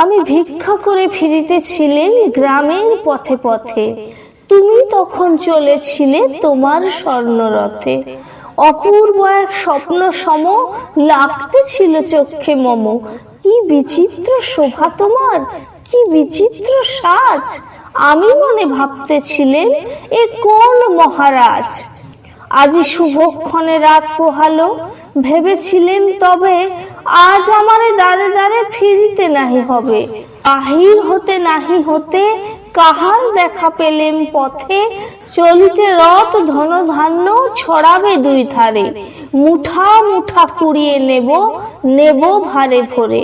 আমি ভিক্ষা করে ফিরিতেছিলেন গ্রামের পথে পথে, তুমি তখন চলেছিলে তোমার স্বর্ণরথে। অপূর্ব এক স্বপ্ন সম লাগতেছিল চক্ষে মম, কি বিচিত্র শোভা তোমার, কি বিচিত্র সাজ। আমি মনে ভাবতেছিলেন এ কোন মহারাজ। আজি শুভক্ষণে রাত পোহালো, ভেবেছিলেন তবে আজ আমারে দ্বারে দ্বারে ফিরিতে নাহি হবে। বাহির হতে নাহি হতে কাহার দেখা পেলেম পথে, চলিতে রথ ধন ধান্য ছড়াবে দুই ধারে, মুঠা মুঠা কুড়িয়ে নেব নেব ভারে ভরে।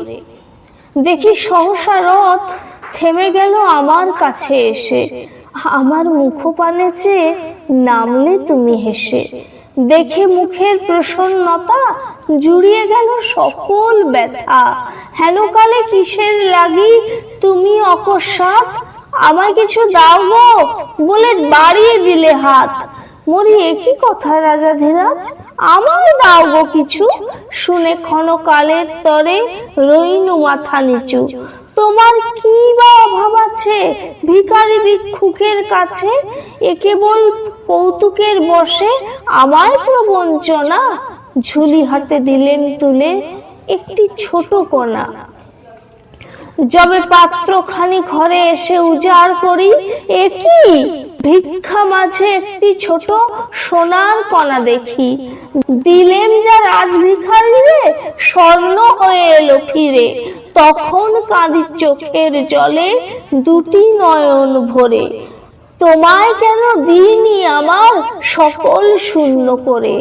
দেখি সহসা রথ থেমে গেল আমার কাছে এসে, আমার মুখপানে চেয়ে নামলে তুমি হেসে। দেখে মুখের প্রসন্নতা জুড়িয়ে গেল সকল ব্যথা, হেন কালে কিসের লাগি তুমি অকস্মাৎ, আমায় কিছু দাও গো বলে বাড়িয়ে দিলে হাত। মরি একই কথা রাজাধিরাজ, আমায় দাও গো কিছু, শুনে ক্ষণকালের তরে রইনু মাথা নিচু। তোমার কি বা অভাব আছে ভিখারি ভিক্ষুকের কাছে, এ কেবল কৌতুকের বসে আমায় প্রবঞ্চনা। ঝুলি হাতে দিলেন তুলে একটি ছোট কণা, যবে পাত্রখানি ঘরে এসে উজাড় করি, এ কি ভিক্ষা মাঝে একটি ছোট সোনার কণা দেখি। দিলেন যা রাজভিখারি রে, স্বর্ণ হয়ে এলো ফিরে। তখন কাঁদি চোখের জলে দুটি নয়ন ভরে, তোমায় কেন দিইনি আমার সকল শূন্য করে।